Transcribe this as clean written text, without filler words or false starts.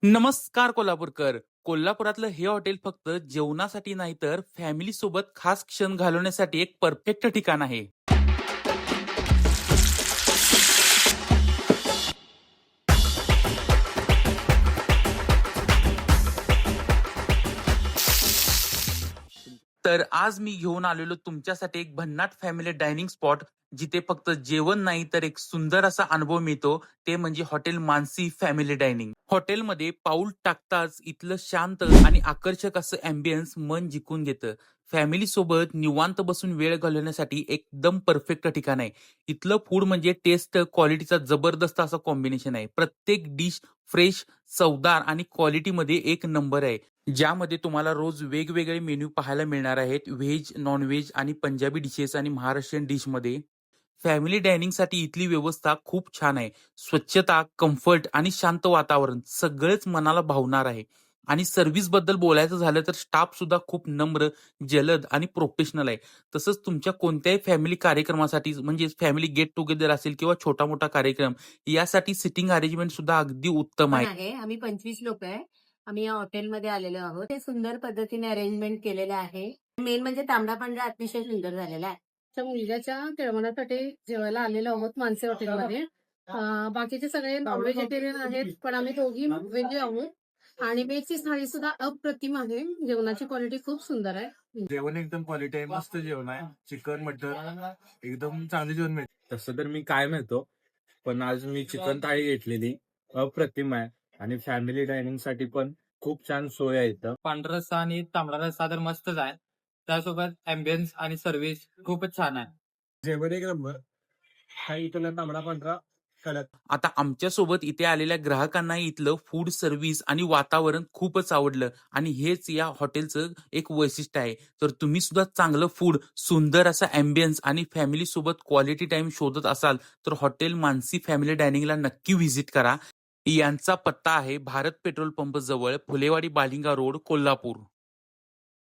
नमस्कार कोल्हापूरकर. कोल्हापुरातलं हे हॉटेल फक्त जेवणासाठी नाही तर फॅमिली सोबत खास क्षण घालवण्यासाठी एक परफेक्ट ठिकाण आहे. तर आज मी घेऊन आलेलो तुमच्यासाठी एक भन्नाट फॅमिली डायनिंग स्पॉट, जिथे फक्त जेवण नाही तर एक सुंदर असा अनुभव मिळतो. ते म्हणजे हॉटेल मानसी फॅमिली डायनिंग. हॉटेलमध्ये पाऊल टाकताच इथलं शांत आणि आकर्षक असं अँबियन्स मन जिंकून घेतं. फॅमिली सोबत निवांत बसून वेळ घालवण्यासाठी एकदम परफेक्ट ठिकाण आहे. इथलं फूड म्हणजे टेस्ट क्वालिटीचा जबरदस्त असा कॉम्बिनेशन आहे. प्रत्येक डिश फ्रेश, चवदार आणि क्वालिटीमध्ये एक नंबर आहे. ज्यामध्ये तुम्हाला रोज वेगवेगळे मेन्यू पाहायला मिळणार आहेत. व्हेज, नॉन-व्हेज आणि पंजाबी डिशेस आणि महाराष्ट्रीयन डिशमध्ये. फॅमिली डायनिंगसाठी इथली व्यवस्था खूप छान आहे. स्वच्छता, कम्फर्ट आणि शांत वातावरण सगळंच मनाला भावणार आहे. आणि सर्व्हिसबद्दल बोलायचं झालं तर स्टाफ सुद्धा खूप नम्र, जलद आणि प्रोफेशनल आहे. तसंच तुमच्या कोणत्याही फॅमिली कार्यक्रमासाठी म्हणजे फॅमिली गेट टुगेदर असेल किंवा छोटा-मोठा कार्यक्रम यासाठी सिटिंग अरेंजमेंट सुद्धा अगदी उत्तम पण आहे. आहे. आम्ही 25 लोक आहे. आम्ही या हॉटेलमध्ये आलेलो आहोत. ते सुंदर पद्धतीने अरेंजमेंट केलेलं आहे. मेन म्हणजे तांबडा पांढरा अतिशय सुंदर झालेला आहे. त्या मुलग्याच्या केळवणासाठी जेवायला आलेलो आहोत मानसी हॉटेलमध्ये. बाकीचे सगळे नॉन व्हेजिटेरियन आहेत, पण आम्ही दोघी व्हेज आहोत. आणि व्हेजची थाळी सुद्धा अप्रतिम आहे. जेवणाची क्वालिटी खूप सुंदर आहे. जेवण एकदम क्वालिटी आहे, मस्त जेवण आहे. चिकन मटन एकदम चांगले जेवण मिळते. तसं तर मी काय म्हणतो, पण आज मी चिकन थाळी घेतलेली, अप्रतिम आहे. आणि फॅमिली डायनिंग साठी पण खूप छान सोय आहे इथं. पांढरा रस्सा आणि तांबडा रस्सा तर मस्तच आहे. त्यासोबत अँबियन्स आणि सर्व्हिस खूपच छान आहे. जेवण एक नंबर. काही इथला तांबडा पांढरा कडक. आता आमच्यासोबत इथे आलेल्या ग्राहकांना इथलं फूड सर्व्हिस आणि वातावरण खूपच आवडलं आणि हेच या हॉटेलचं एक वैशिष्ट्य आहे. तर तुम्ही सुद्धा चांगलं फूड, सुंदर असा अँबियन्स आणि फॅमिली सोबत क्वालिटी टाइम शोधत असाल तर हॉटेल मानसी फॅमिली डायनिंगला नक्की व्हिजिट करा. यांचा पत्ता आहे भारत पेट्रोल पंप जवळ, फुलेवाडी, बालिंगा रोड, कोल्हापूर.